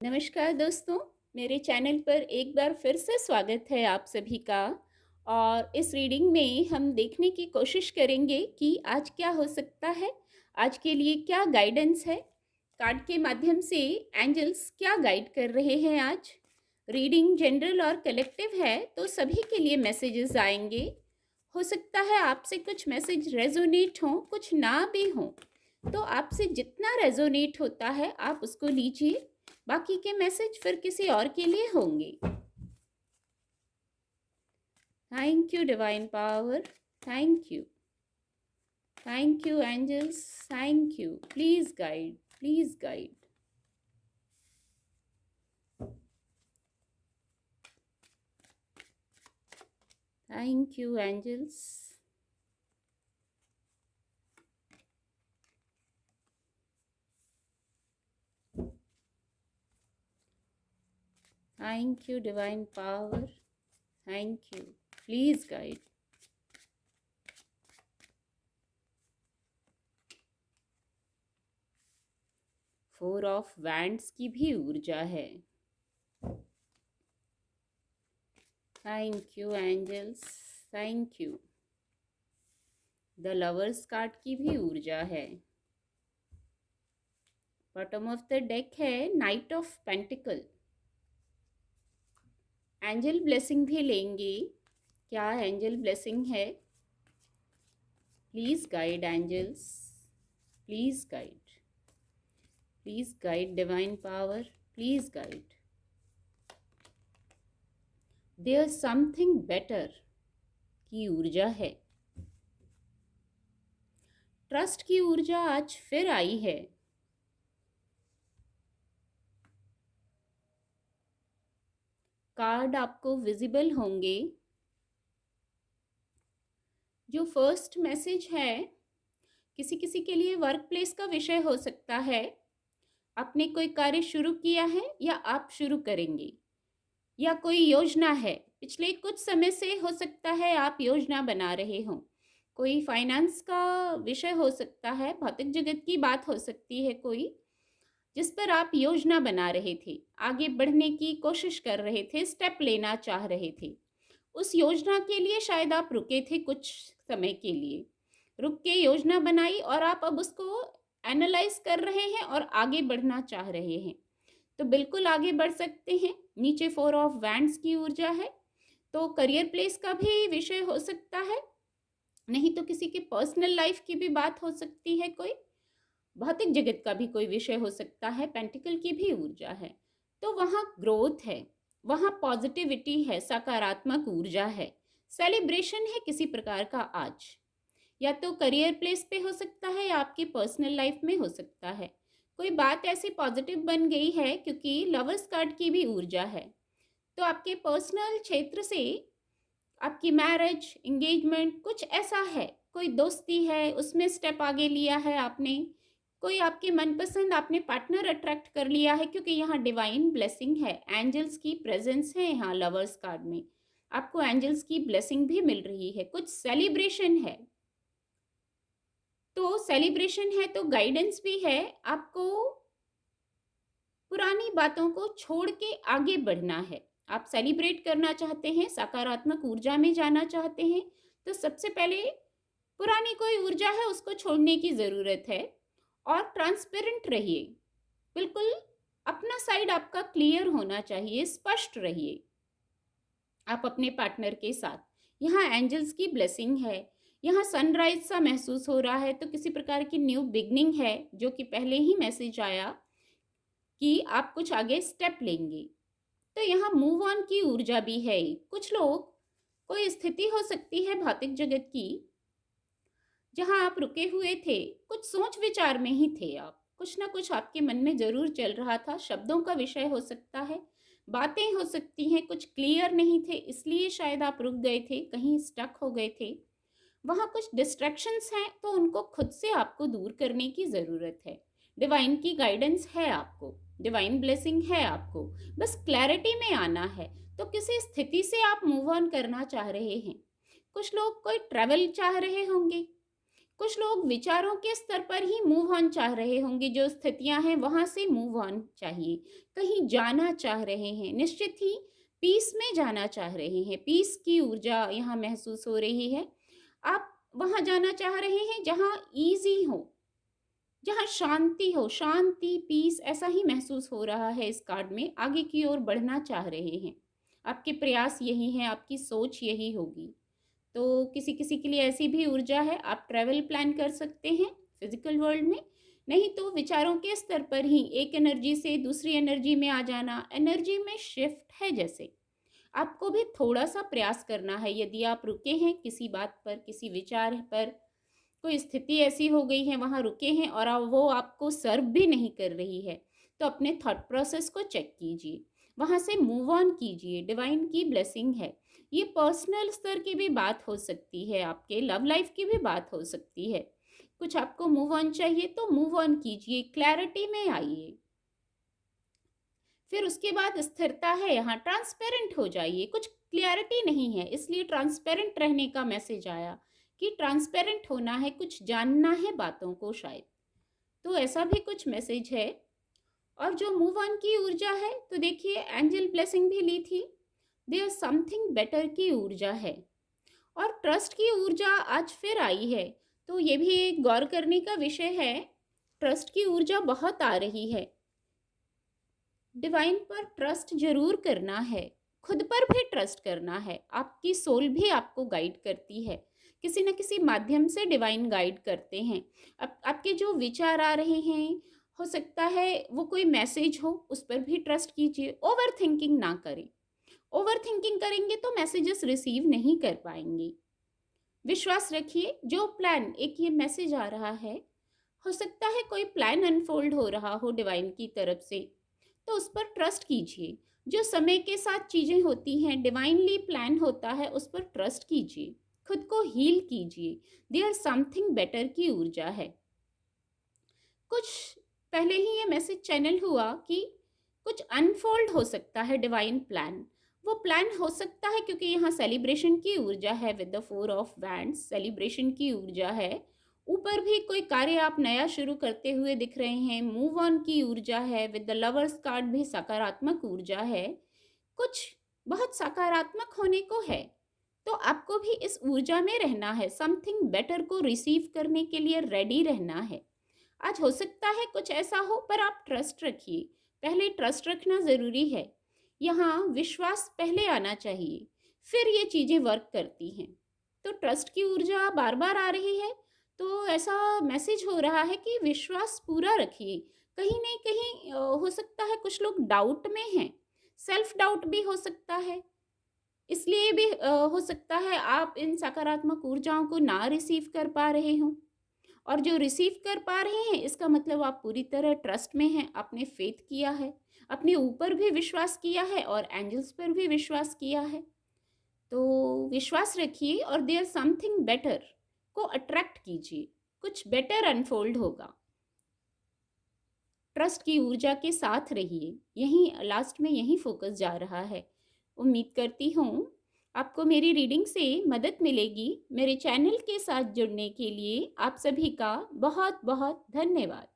नमस्कार दोस्तों, मेरे चैनल पर एक बार फिर से स्वागत है आप सभी का। और इस रीडिंग में हम देखने की कोशिश करेंगे कि आज क्या हो सकता है, आज के लिए क्या गाइडेंस है। कार्ड के माध्यम से एंजल्स क्या गाइड कर रहे हैं आज। रीडिंग जनरल और कलेक्टिव है तो सभी के लिए मैसेजेस आएंगे। हो सकता है आपसे कुछ मैसेज रेजोनेट हों, कुछ ना भी हों, तो आपसे जितना रेजोनेट होता है आप उसको लीजिए। बाकी के मैसेज फिर किसी और के लिए होंगे। Thank you divine power, thank you, thank you angels, thank you. Please guide, please guide. Thank you angels. Thank you divine power, thank you. Please guide. Four of wands की भी ऊर्जा है। Thank you angels, thank you. The lovers card की भी ऊर्जा है। Bottom of the deck है knight of pentacle. Angel blessing भी लेंगे। क्या एंजल ब्लेसिंग है? Please guide angels, please guide, please guide divine power, please guide. There something better की ऊर्जा है। ट्रस्ट की ऊर्जा आज फिर आई है। कार्ड आपको विजिबल होंगे। जो फर्स्ट मैसेज है, किसी किसी के लिए वर्क प्लेस का विषय हो सकता है। आपने कोई कार्य शुरू किया है या आप शुरू करेंगे, या कोई योजना है। पिछले कुछ समय से हो सकता है आप योजना बना रहे हो। कोई फाइनेंस का विषय हो सकता है, भौतिक जगत की बात हो सकती है कोई, जिस पर आप योजना बना रहे थे, आगे बढ़ने की कोशिश कर रहे थे, स्टेप लेना चाह रहे थे। उस योजना के लिए शायद आप रुके थे कुछ समय के लिए, रुक के योजना बनाई और आप अब उसको एनालाइज कर रहे हैं और आगे बढ़ना चाह रहे हैं। तो बिल्कुल आगे बढ़ सकते हैं। नीचे फोर ऑफ वैंड्स की ऊर्जा है, तो करियर प्लेस का भी विषय हो सकता है, नहीं तो किसी के पर्सनल लाइफ की भी बात हो सकती है, कोई भौतिक जगत का भी कोई विषय हो सकता है। पेंटिकल की भी ऊर्जा है, तो वहाँ ग्रोथ है, वहाँ पॉजिटिविटी है, सकारात्मक ऊर्जा है, सेलिब्रेशन है किसी प्रकार का आज। या तो करियर प्लेस पे हो सकता है या आपकी पर्सनल लाइफ में हो सकता है। कोई बात ऐसी पॉजिटिव बन गई है, क्योंकि लवर्स कार्ड की भी ऊर्जा है। तो आपके पर्सनल क्षेत्र से आपकी मैरिज, एंगेजमेंट कुछ ऐसा है, कोई दोस्ती है, उसमें स्टेप आगे लिया है आपने। कोई आपके मनपसंद आपने पार्टनर अट्रैक्ट कर लिया है, क्योंकि यहाँ डिवाइन ब्लेसिंग है, एंजल्स की प्रेजेंस है यहाँ लवर्स कार्ड में। आपको एंजल्स की ब्लेसिंग भी मिल रही है, कुछ सेलिब्रेशन है। तो सेलिब्रेशन है तो गाइडेंस भी है। आपको पुरानी बातों को छोड़ के आगे बढ़ना है। आप सेलिब्रेट करना चाहते हैं, सकारात्मक ऊर्जा में जाना चाहते हैं, तो सबसे पहले पुरानी कोई ऊर्जा है उसको छोड़ने की ज़रूरत है। और ट्रांसपेरेंट रहिए, बिल्कुल अपना साइड आपका क्लियर होना चाहिए, स्पष्ट रहिए आप अपने पार्टनर के साथ। यहाँ एंजल्स की ब्लेसिंग है, यहाँ सनराइज सा महसूस हो रहा है, तो किसी प्रकार की न्यू बिगनिंग है, जो कि पहले ही मैसेज आया कि आप कुछ आगे स्टेप लेंगे। तो यहाँ मूव ऑन की ऊर्जा भी है। कुछ लोग, कोई स्थिति हो सकती है भौतिक जगत की, जहाँ आप रुके हुए थे, कुछ सोच विचार में ही थे आप, कुछ ना कुछ आपके मन में जरूर चल रहा था। शब्दों का विषय हो सकता है, बातें हो सकती हैं, कुछ क्लियर नहीं थे, इसलिए शायद आप रुक गए थे, कहीं स्टक हो गए थे। वहाँ कुछ डिस्ट्रैक्शंस हैं, तो उनको खुद से आपको दूर करने की ज़रूरत है। डिवाइन की गाइडेंस है आपको, डिवाइन ब्लेसिंग है आपको, बस क्लैरिटी में आना है। तो किसी स्थिति से आप मूव ऑन करना चाह रहे हैं। कुछ लोग कोई ट्रैवल चाह रहे होंगे, कुछ लोग विचारों के स्तर पर ही मूव ऑन चाह रहे होंगे, जो स्थितियां हैं वहां से मूव ऑन चाहिए। कहीं जाना चाह रहे हैं, निश्चित ही पीस में जाना चाह रहे हैं, पीस की ऊर्जा यहाँ महसूस हो रही है। आप वहां जाना चाह रहे हैं जहां इजी हो, जहाँ शांति हो, शांति, पीस ऐसा ही महसूस हो रहा है इस कार्ड में। आगे की ओर बढ़ना चाह रहे हैं, आपके प्रयास यही हैं, आपकी सोच यही होगी। तो किसी किसी के लिए ऐसी भी ऊर्जा है, आप ट्रैवल प्लान कर सकते हैं फिजिकल वर्ल्ड में। नहीं तो विचारों के स्तर पर ही एक एनर्जी से दूसरी एनर्जी में आ जाना, एनर्जी में शिफ्ट है। जैसे आपको भी थोड़ा सा प्रयास करना है। यदि आप रुके हैं किसी बात पर, किसी विचार पर, कोई स्थिति ऐसी हो गई है वहाँ रुके हैं और वो आपको सर्व भी नहीं कर रही है, तो अपने थॉट प्रोसेस को चेक कीजिए, वहाँ से मूव ऑन कीजिए। डिवाइन की ब्लेसिंग है। ये पर्सनल स्तर की भी बात हो सकती है, आपके लव लाइफ की भी बात हो सकती है। कुछ आपको मूव ऑन चाहिए तो मूव ऑन कीजिए, क्लैरिटी में आइए। फिर उसके बाद स्थिरता है, यहाँ ट्रांसपेरेंट हो जाइए। कुछ क्लियरिटी नहीं है, इसलिए ट्रांसपेरेंट रहने का मैसेज आया कि ट्रांसपेरेंट होना है, कुछ जानना है बातों को शायद। तो ऐसा भी कुछ मैसेज है। और जो मूव ऑन की ऊर्जा है, तो देखिए एंजल ब्लेसिंग भी ली थी, देयर समथिंग बेटर की ऊर्जा है। और ट्रस्ट की ऊर्जा आज फिर आई है, तो ये भी एक गौर करने का विषय है। ट्रस्ट की ऊर्जा बहुत आ रही है। डिवाइन पर ट्रस्ट जरूर करना है, खुद पर भी ट्रस्ट करना है। आपकी सोल भी आपको गाइड करती है, किसी न किसी माध्यम से डिवाइन गाइड करते हैं। आपके जो विचार आ रहे हैं, हो सकता है वो कोई मैसेज हो, उस पर भी ट्रस्ट कीजिए। ओवर थिंकिंग ना करें, ओवर थिंकिंग करेंगे तो मैसेजेस रिसीव नहीं कर पाएंगे। विश्वास रखिए, जो प्लान, एक ये मैसेज आ रहा है, हो सकता है कोई प्लान अनफोल्ड हो रहा हो डिवाइन की तरफ से, तो उस पर ट्रस्ट कीजिए। जो समय के साथ चीज़ें होती हैं, डिवाइनली प्लान होता है, उस पर ट्रस्ट कीजिए, खुद को हील कीजिए। देयर समथिंग बेटर की ऊर्जा है। कुछ पहले ही ये मैसेज चैनल हुआ कि कुछ अनफोल्ड हो सकता है डिवाइन प्लान। वो प्लान हो सकता है क्योंकि यहाँ सेलिब्रेशन की ऊर्जा है with the 4 of wands, celebration की ऊर्जा है। ऊपर भी कोई कार्य आप नया शुरू करते हुए दिख रहे हैं, मूव ऑन की ऊर्जा है। विद द लवर्स कार्ड भी सकारात्मक ऊर्जा है, कुछ बहुत सकारात्मक होने को है। तो आपको भी इस ऊर्जा में रहना है, समथिंग बेटर को रिसीव करने के लिए रेडी रहना है। आज हो सकता है कुछ ऐसा हो, पर आप ट्रस्ट रखिए। पहले ट्रस्ट रखना ज़रूरी है। यहाँ विश्वास पहले आना चाहिए, फिर ये चीज़ें वर्क करती हैं। तो ट्रस्ट की ऊर्जा बार बार आ रही है, तो ऐसा मैसेज हो रहा है कि विश्वास पूरा रखिए। कहीं नहीं कहीं हो सकता है कुछ लोग डाउट में हैं, सेल्फ डाउट भी हो सकता है। इसलिए भी हो सकता है आप इन सकारात्मक ऊर्जाओं को ना रिसीव कर पा रहे हों। और जो रिसीव कर पा रहे हैं, इसका मतलब आप पूरी तरह ट्रस्ट में हैं, आपने फेथ किया है, अपने ऊपर भी विश्वास किया है और एंजल्स पर भी विश्वास किया है। तो विश्वास रखिए और देयर समथिंग बेटर को अट्रैक्ट कीजिए, कुछ बेटर अनफोल्ड होगा। ट्रस्ट की ऊर्जा के साथ रहिए, यहीं लास्ट में यही फोकस जा रहा है। उम्मीद करती हूँ आपको मेरी रीडिंग से मदद मिलेगी। मेरे चैनल के साथ जुड़ने के लिए आप सभी का बहुत बहुत धन्यवाद।